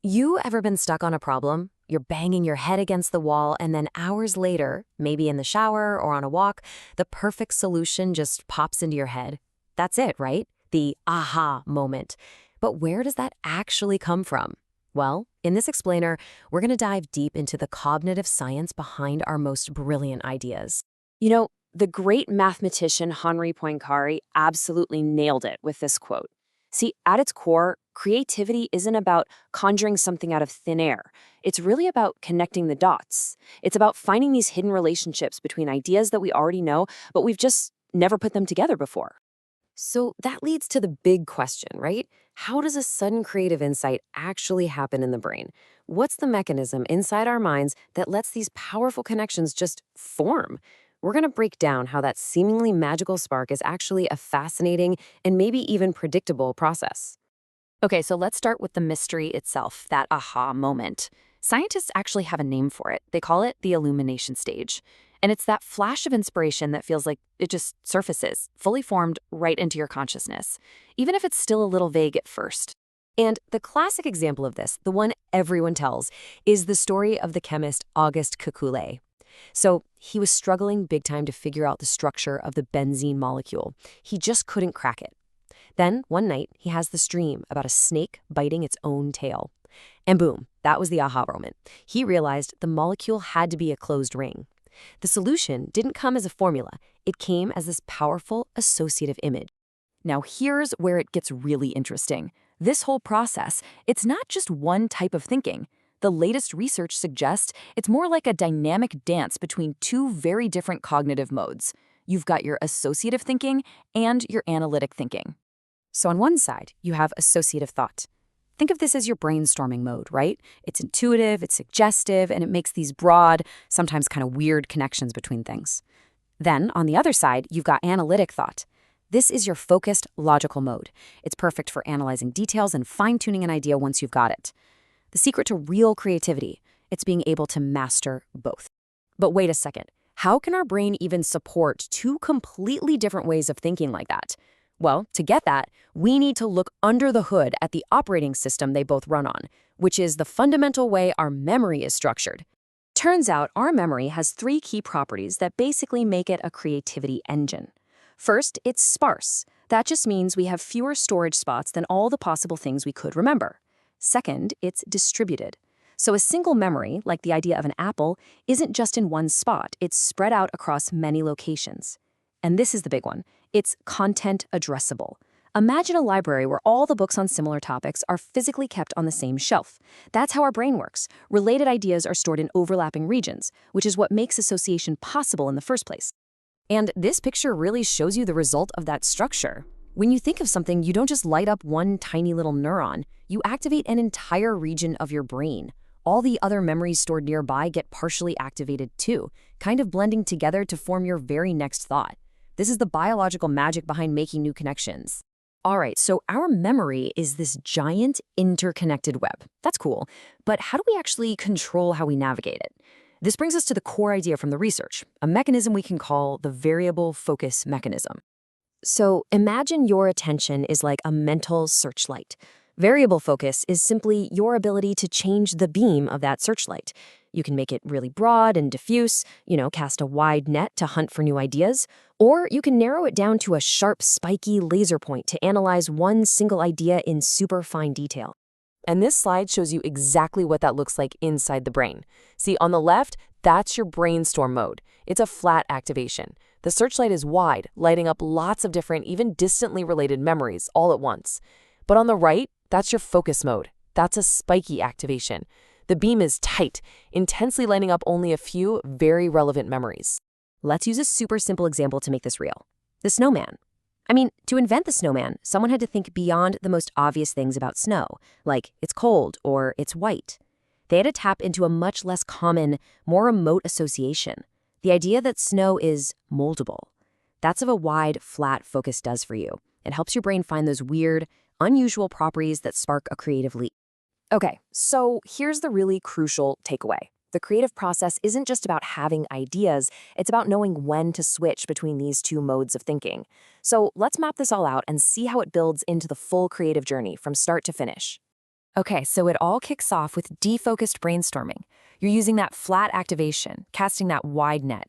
You ever been stuck on a problem? You're banging your head against the wall, and then hours later, maybe in the shower or on a walk, the perfect solution just pops into your head. That's it, right? The aha moment. But where does that actually come from? Well, in this explainer, we're going to dive deep into the cognitive science behind our most brilliant ideas. The great mathematician Henri Poincaré absolutely nailed it with this quote. See, at its core, creativity isn't about conjuring something out of thin air. It's really about connecting the dots. It's about finding these hidden relationships between ideas that we already know, but we've just never put them together before. So that leads to the big question, right? How does a sudden creative insight actually happen in the brain? What's the mechanism inside our minds that lets these powerful connections just form? We're going to break down how that seemingly magical spark is actually a fascinating and maybe even predictable process. Okay, so let's start with the mystery itself, that aha moment. Scientists actually have a name for it. They call it the illumination stage. And it's that flash of inspiration that feels like it just surfaces, fully formed right into your consciousness, even if it's still a little vague at first. And the classic example of this, the one everyone tells, is the story of the chemist Auguste Kekule. So he was struggling big time to figure out the structure of the benzene molecule. He just couldn't crack it. Then, one night, he has this dream about a snake biting its own tail. And boom, that was the aha moment. He realized the molecule had to be a closed ring. The solution didn't come as a formula. It came as this powerful associative image. Now, here's where it gets really interesting. This whole process, it's not just one type of thinking. The latest research suggests it's more like a dynamic dance between two very different cognitive modes. You've got your associative thinking and your analytic thinking. So on one side, you have associative thought. Think of this as your brainstorming mode, right? It's intuitive, it's suggestive, and it makes these broad, sometimes kind of weird connections between things. Then, on the other side, you've got analytic thought. This is your focused, logical mode. It's perfect for analyzing details and fine-tuning an idea once you've got it. The secret to real creativity, it's being able to master both. But wait a second, how can our brain even support two completely different ways of thinking like that? Well, to get that, we need to look under the hood at the operating system they both run on, which is the fundamental way our memory is structured. Turns out our memory has three key properties that basically make it a creativity engine. First, it's sparse. That just means we have fewer storage spots than all the possible things we could remember. Second, it's distributed. So a single memory, like the idea of an apple, isn't just in one spot. It's spread out across many locations. And this is the big one. It's content addressable. Imagine a library where all the books on similar topics are physically kept on the same shelf. That's how our brain works. Related ideas are stored in overlapping regions, which is what makes association possible in the first place. And this picture really shows you the result of that structure. When you think of something, you don't just light up one tiny little neuron. You activate an entire region of your brain. All the other memories stored nearby get partially activated too, kind of blending together to form your very next thought. This is the biological magic behind making new connections. All right, so our memory is this giant interconnected web. That's cool, but how do we actually control how we navigate it? This brings us to the core idea from the research, a mechanism we can call the variable focus mechanism. So imagine your attention is like a mental searchlight. Variable focus is simply your ability to change the beam of that searchlight. You can make it really broad and diffuse, cast a wide net to hunt for new ideas, or you can narrow it down to a sharp, spiky laser point to analyze one single idea in super fine detail. And this slide shows you exactly what that looks like inside the brain. See, on the left, that's your brainstorm mode. It's a flat activation. The searchlight is wide, lighting up lots of different, even distantly related memories all at once. But on the right, that's your focus mode. That's a spiky activation. The beam is tight, intensely lighting up only a few very relevant memories. Let's use a super simple example to make this real. The snowman. To invent the snowman, someone had to think beyond the most obvious things about snow, like it's cold or it's white. They had to tap into a much less common, more remote association. The idea that snow is moldable. That's what a wide, flat focus does for you. It helps your brain find those weird, unusual properties that spark a creative leap. Okay, so here's the really crucial takeaway. The creative process isn't just about having ideas, it's about knowing when to switch between these two modes of thinking. So let's map this all out and see how it builds into the full creative journey from start to finish. Okay, so it all kicks off with defocused brainstorming. You're using that flat activation, casting that wide net.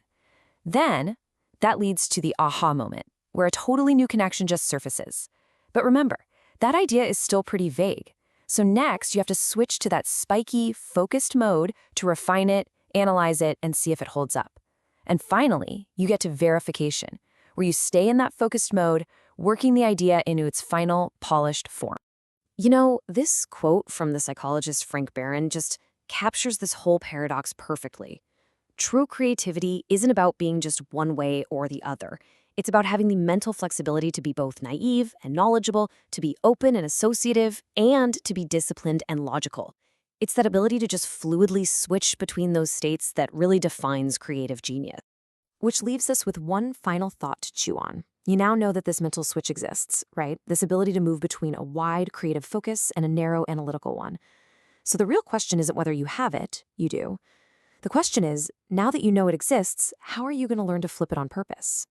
Then, that leads to the aha moment, where a totally new connection just surfaces. But remember, that idea is still pretty vague. So next, you have to switch to that spiky, focused mode to refine it, analyze it, and see if it holds up. And finally, you get to verification, where you stay in that focused mode, working the idea into its final, polished form. You know, this quote from the psychologist Frank Barron just captures this whole paradox perfectly. True creativity isn't about being just one way or the other. It's about having the mental flexibility to be both naive and knowledgeable, to be open and associative, and to be disciplined and logical. It's that ability to just fluidly switch between those states that really defines creative genius. Which leaves us with one final thought to chew on. You now know that this mental switch exists, right? This ability to move between a wide creative focus and a narrow analytical one. So the real question isn't whether you have it, you do. The question is, now that you know it exists, how are you going to learn to flip it on purpose?